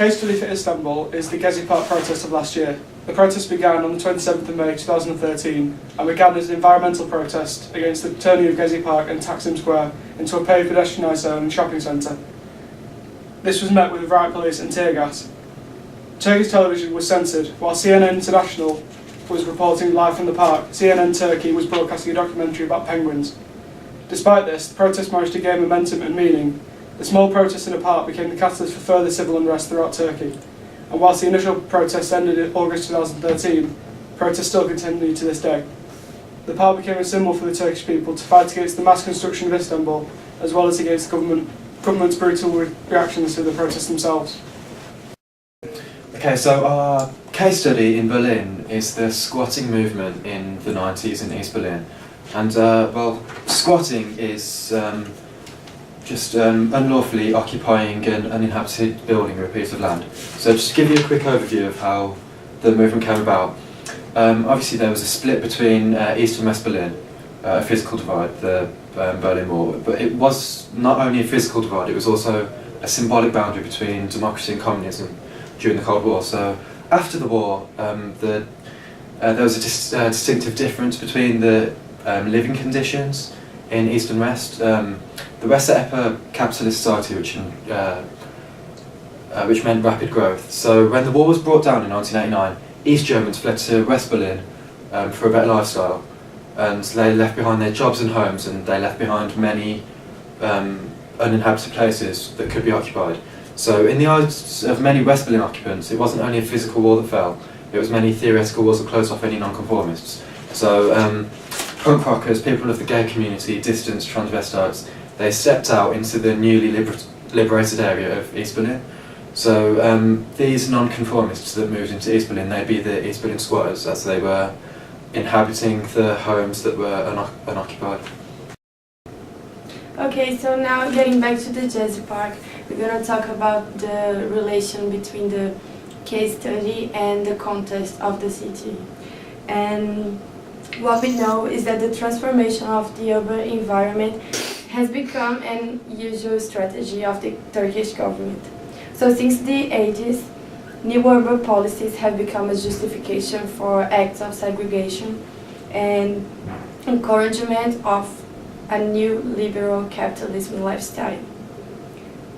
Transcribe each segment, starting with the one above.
case study for Istanbul is the Gezi Park protest of last year. The protest began on the 27th of May 2013 and began as an environmental protest against the turning of Gezi Park and Taksim Square into a paved pedestrianised zone and shopping centre. This was met with riot police and tear gas. Turkish television was censored, while CNN International was reporting live from the park. CNN Turkey was broadcasting a documentary about penguins. Despite this, the protest managed to gain momentum and meaning. The small protest in a park became the catalyst for further civil unrest throughout Turkey. And whilst the initial protest ended in August 2013, protests still continue to this day. The park became a symbol for the Turkish people to fight against the mass construction of Istanbul, as well as against the government's brutal reactions to the protests themselves. Okay, so our case study in Berlin is the squatting movement in the 90s in East Berlin. And, well, squatting is just unlawfully occupying an uninhabited building or a piece of land. So just to give you a quick overview of how the movement came about. Obviously there was a split between East and West Berlin, a physical divide, the Berlin Wall, but it was not only a physical divide, it was also a symbolic boundary between democracy and communism during the Cold War. So after the war, there was a distinctive difference between the living conditions in East and West. The West set up a capitalist society which meant rapid growth. So when the wall was brought down in 1989, East Germans fled to West Berlin for a better lifestyle, and they left behind their jobs and homes, and they left behind many uninhabited places that could be occupied. So in the eyes of many West Berlin occupants, it wasn't only a physical wall that fell, it was many theoretical walls that closed off any non-conformists. So punk rockers, people of the gay community, dissidents, transvestites, they stepped out into the newly liberated area of East Berlin. So these non-conformists that moved into East Berlin, they'd be the East Berlin squatters, as they were inhabiting the homes that were unoccupied. Okay, so now getting back to the Gezi Park, we're going to talk about the relation between the case study and the context of the city. And what we know is that the transformation of the urban environment has become an usual strategy of the Turkish government. So since the 80s, new urban policies have become a justification for acts of segregation and encouragement of a new liberal capitalism lifestyle.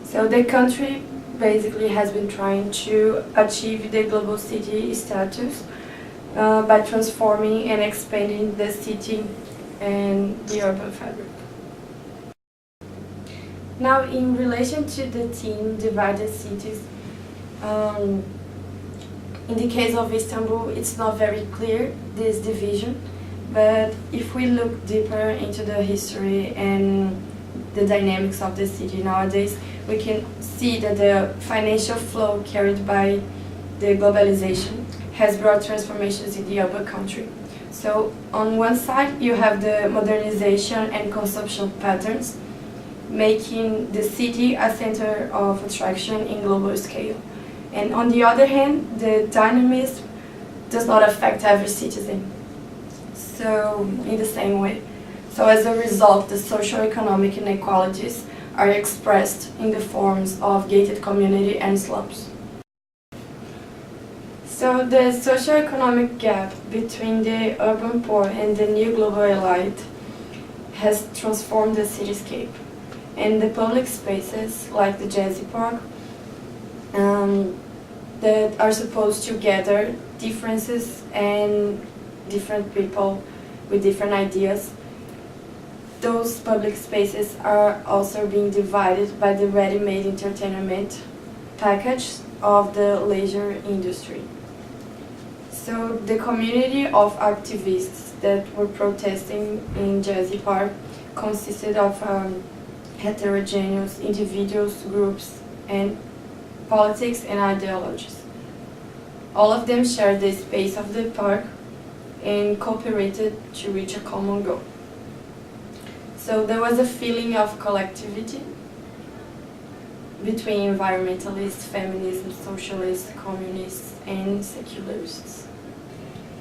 So the country basically has been trying to achieve the global city status by transforming and expanding the city and the urban fabric. Now, in relation to the theme divided cities, in the case of Istanbul, it's not very clear, this division, but if we look deeper into the history and the dynamics of the city nowadays, we can see that the financial flow carried by the globalization has brought transformations in the urban country. So on one side, you have the modernization and consumption patterns, making the city a center of attraction in global scale. And on the other hand, the dynamism does not affect every citizen. So in the same way. So as a result, the socio-economic inequalities are expressed in the forms of gated community and slums. So the socio-economic gap between the urban poor and the new global elite has transformed the cityscape. And the public spaces, like the Gezi Park, that are supposed to gather differences and different people with different ideas, those public spaces are also being divided by the ready-made entertainment package of the leisure industry. So the community of activists that were protesting in Gezi Park consisted of heterogeneous individuals, groups, and politics and ideologies. All of them shared the space of the park and cooperated to reach a common goal. So there was a feeling of collectivity between environmentalists, feminists, socialists, communists, and secularists.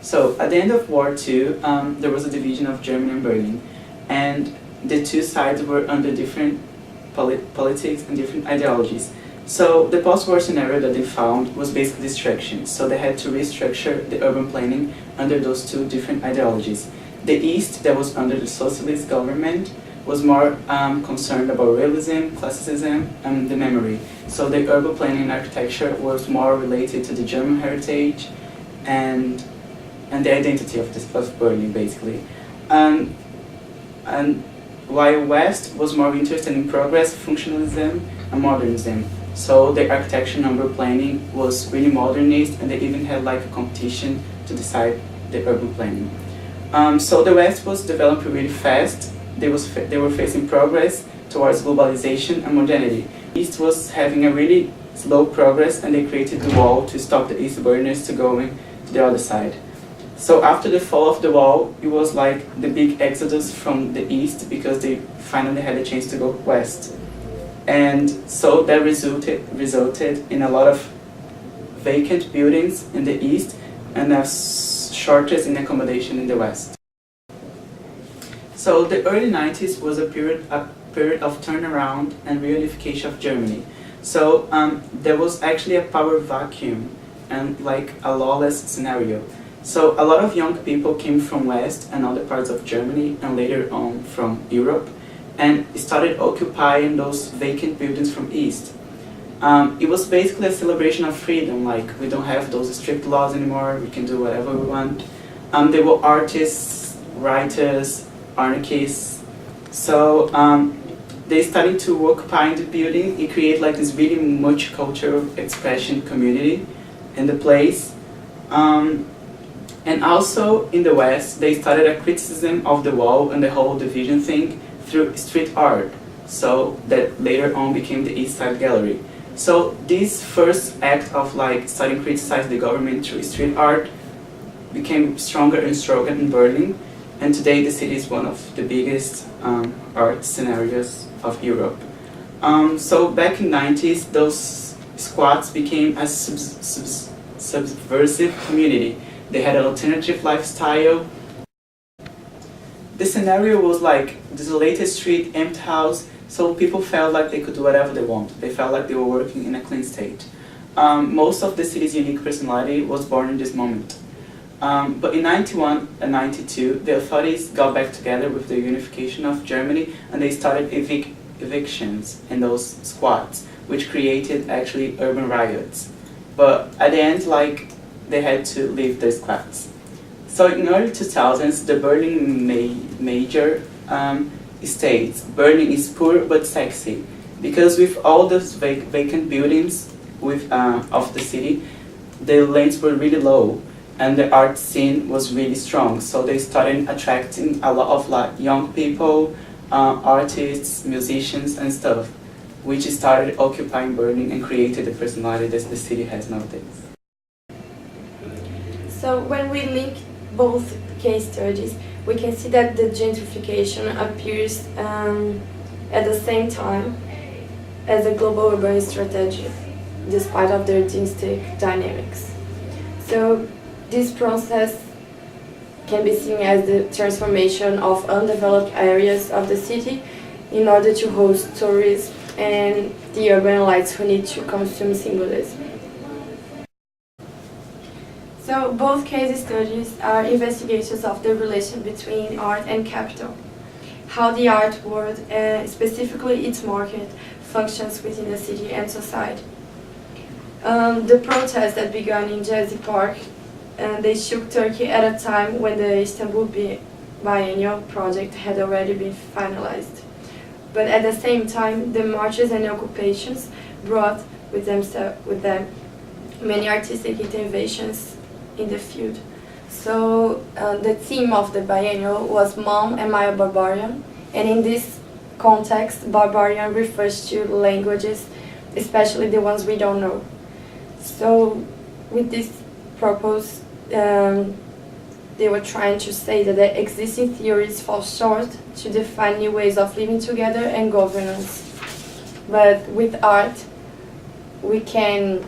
So at the end of War II, there was a division of Germany and Berlin, and the two sides were under different politics and different ideologies. So the post-war scenario that they found was basically destruction. So they had to restructure the urban planning under those two different ideologies. The East, that was under the socialist government, was more concerned about realism, classicism, and the memory. So the urban planning and architecture was more related to the German heritage and the identity of Berlin, basically. And while West was more interested in progress, functionalism, and modernism. So the architecture and urban planning was really modernist, and they even had like a competition to decide the urban planning. So the West was developing really fast. They were facing progress towards globalization and modernity. East was having a really slow progress, and they created the wall to stop the Eastburners to going to the other side. So after the fall of the wall, it was like the big exodus from the East because they finally had a chance to go west. And so that resulted in a lot of vacant buildings in the East and a shortage in accommodation in the West. So the early 90s was a period of turnaround and reunification of Germany. So there was actually a power vacuum and like a lawless scenario. So a lot of young people came from West and other parts of Germany and later on from Europe and started occupying those vacant buildings from East. It was basically a celebration of freedom, like we don't have those strict laws anymore, we can do whatever we want. There were artists, writers, anarchists. So they started to occupy the building. It created like this really multicultural expression community in the place. And also in the West, they started a criticism of the wall and the whole division thing through street art. So that later on became the East Side Gallery. So this first act of like starting to criticize the government through street art became stronger and stronger in Berlin. And today the city is one of the biggest art scenarios of Europe. So back in the 90s, those squats became a subversive community. They had an alternative lifestyle. The scenario was like desolated street, empty house, so people felt like they could do whatever they want. They felt like they were working in a clean state. Most of the city's unique personality was born in this moment. But in 91 and 92, the authorities got back together with the unification of Germany and they started evictions in those squats, which created actually urban riots. But at the end, like, they had to leave the squats. So in early 2000s, the Berlin major states, Berlin is poor but sexy, because with all those vacant buildings of the city, the rents were really low and the art scene was really strong. So they started attracting a lot of like young people, artists, musicians and stuff, which started occupying Berlin and created the personality that the city has nowadays. So when we link both case studies, we can see that the gentrification appears at the same time as a global urban strategy, despite of their distinct dynamics. So this process can be seen as the transformation of undeveloped areas of the city in order to host tourists and the urban elites who need to consume symbolism. So both case studies are investigations of the relation between art and capital, how the art world, specifically its market, functions within the city and society. The protests that began in Gezi Park, they shook Turkey at a time when the Istanbul biennial project had already been finalized. But at the same time, the marches and occupations brought with them many artistic interventions in the field. So the theme of the biennial was Mom, Am I a Barbarian? And in this context, barbarian refers to languages, especially the ones we don't know. So with this purpose, they were trying to say that the existing theories fall short to define new ways of living together and governance. But with art, we can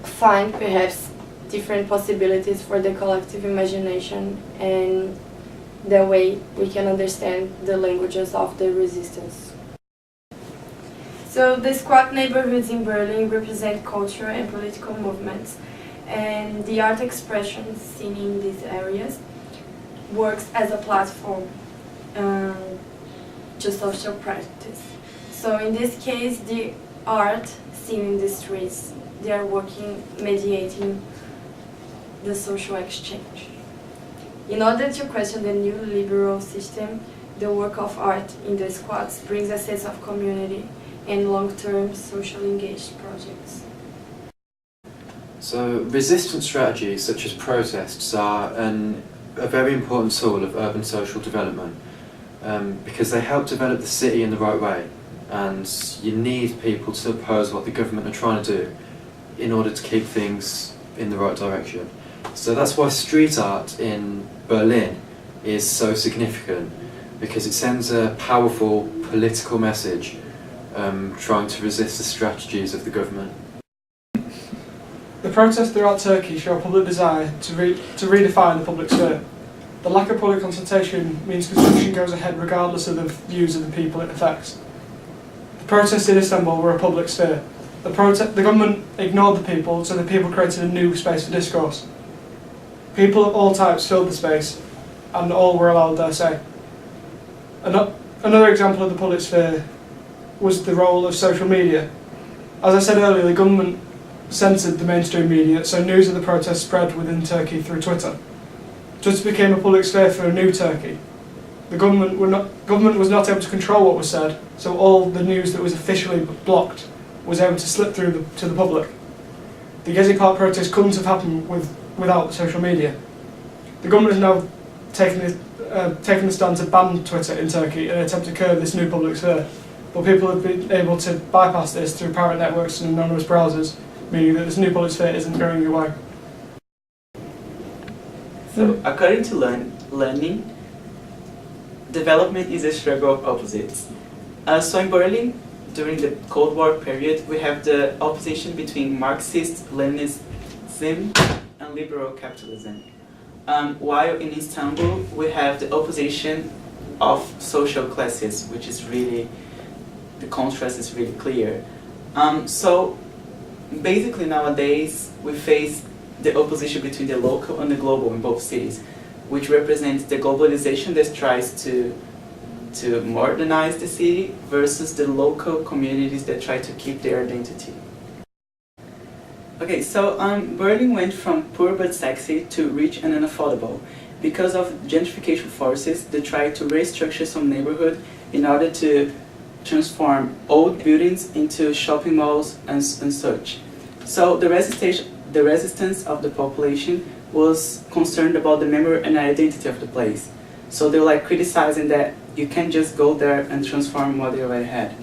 find perhaps different possibilities for the collective imagination and the way we can understand the languages of the resistance. So So the squat neighborhoods in Berlin represent cultural and political movements, and the art expression seen in these areas works as a platform to social practice. So in this case, the art seen in the streets, they are working, mediating the social exchange. In order to question the new liberal system, the work of art in the squats brings a sense of community and long-term socially engaged projects. So resistance strategies such as protests are a very important tool of urban social development because they help develop the city in the right way, and you need people to oppose what the government are trying to do in order to keep things in the right direction. So that's why street art in Berlin is so significant, because it sends a powerful political message trying to resist the strategies of the government. The protests throughout Turkey show a public desire to redefine the public sphere. The lack of public consultation means construction goes ahead regardless of the views of the people it affects. The protests in Istanbul were a public sphere. The government ignored the people, so the people created a new space for discourse. People of all types filled the space, and all were allowed their say. Another example of the public sphere was the role of social media. As I said earlier, the government censored the mainstream media, so news of the protests spread within Turkey through Twitter. Twitter became a public sphere for a new Turkey. The government was not able to control what was said, so all the news that was officially blocked was able to slip through to the public. The Gezi Park protest couldn't have happened without social media. The government has now taken the stand to ban Twitter in Turkey in an attempt to curb this new public sphere, but people have been able to bypass this through private networks and anonymous browsers, meaning that this new public sphere isn't going away. So, according to learning, development is a struggle of opposites. So in Berlin, during the Cold War period, we have the opposition between Marxist-Leninism and liberal capitalism. While in Istanbul, we have the opposition of social classes, which is really, the contrast is really clear. So basically nowadays, we face the opposition between the local and the global in both cities, which represents the globalization that tries to modernize the city versus the local communities that try to keep their identity. Okay, so Berlin went from poor but sexy to rich and unaffordable because of gentrification forces that try to restructure some neighborhood in order to transform old buildings into shopping malls and such. So the resistance of the population was concerned about the memory and identity of the place. So they were like criticizing that you can't just go there and transform what they already had.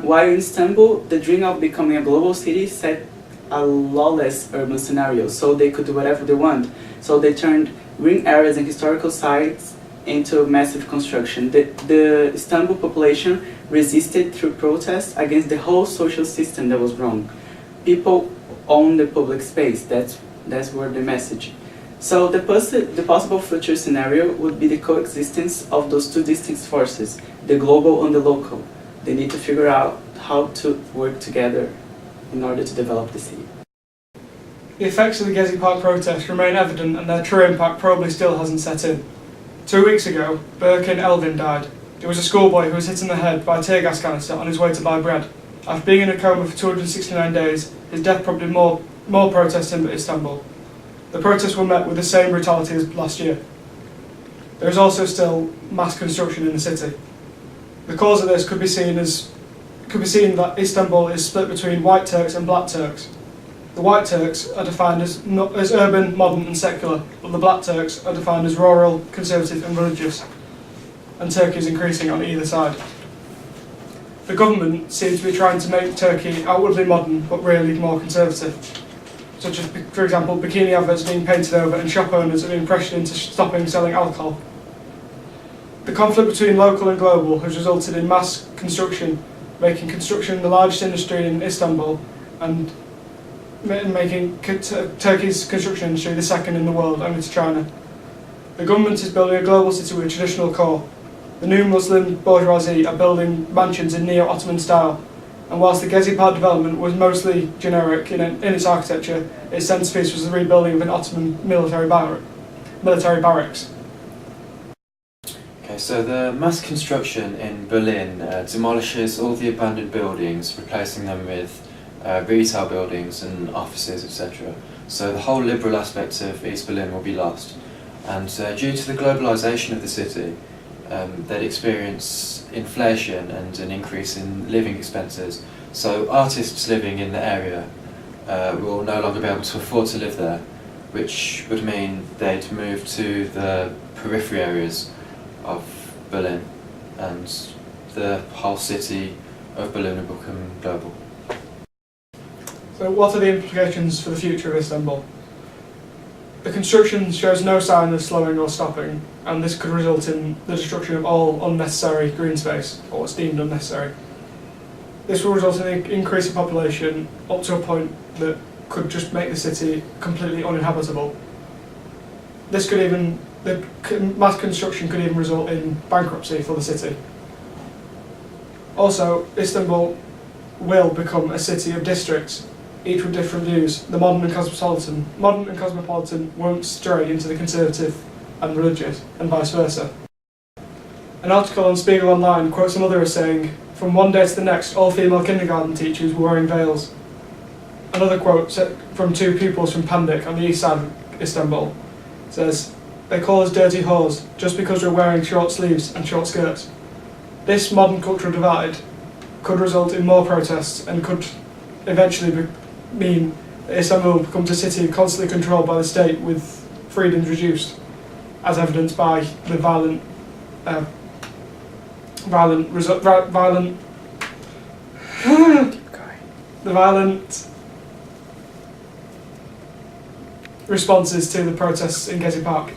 While in Istanbul, the dream of becoming a global city set a lawless urban scenario, so they could do whatever they want. So they turned green areas and historical sites into massive construction. The Istanbul population resisted through protests against the whole social system that was wrong. People own the public space, that's where the message. So the possible future scenario would be the coexistence of those two distinct forces, the global and the local. They need to figure out how to work together in order to develop the city. The effects of the Gezi Park protests remain evident, and their true impact probably still hasn't set in. 2 weeks ago, Birkin Elvin died. He was a schoolboy who was hit in the head by a tear gas canister on his way to buy bread. After being in a coma for 269 days, his death prompted more protests in Istanbul. The protests were met with the same brutality as last year. There is also still mass construction in the city. The cause of this could be seen that Istanbul is split between white Turks and black Turks. The white Turks are defined as urban, modern and secular, but the black Turks are defined as rural, conservative and religious, and Turkey is increasing on either side. The government seems to be trying to make Turkey outwardly modern but really more conservative, such as, for example, bikini adverts being painted over and shop owners are being pressured into stopping selling alcohol. The conflict between local and global has resulted in mass construction, making construction the largest industry in Istanbul and making Turkey's construction industry the second in the world, only to China. The government is building a global city with a traditional core. The new Muslim bourgeoisie are building mansions in neo-Ottoman style, And whilst the Gezi Park development was mostly generic in its architecture, its centrepiece was the rebuilding of an Ottoman military barracks. Okay, so the mass construction in Berlin demolishes all the abandoned buildings, replacing them with retail buildings and offices, etc. So the whole liberal aspect of East Berlin will be lost. And due to the globalisation of the city, they'd experience inflation and an increase in living expenses. So artists living in the area will no longer be able to afford to live there, which would mean they'd move to the periphery areas of Berlin, and the whole city of Berlin will become global. So what are the implications for the future of Istanbul? The construction shows no sign of slowing or stopping, and this could result in the destruction of all unnecessary green space, or what's deemed unnecessary. This will result in an increase in population up to a point that could just make the city completely uninhabitable. The mass construction could even result in bankruptcy for the city. Also, Istanbul will become a city of districts, each with different views. The modern and cosmopolitan won't stray into the conservative and religious, and vice versa. An article on Spiegel Online quotes another as saying, "From one day to the next, all female kindergarten teachers were wearing veils." Another quote from two pupils from Pandik on the east side of Istanbul says, "They call us dirty whores just because we're wearing short sleeves and short skirts." This modern cultural divide could result in more protests and could eventually mean that Istanbul becomes a city constantly controlled by the state with freedoms reduced, as evidenced by the violent responses to the protests in Gezi Park.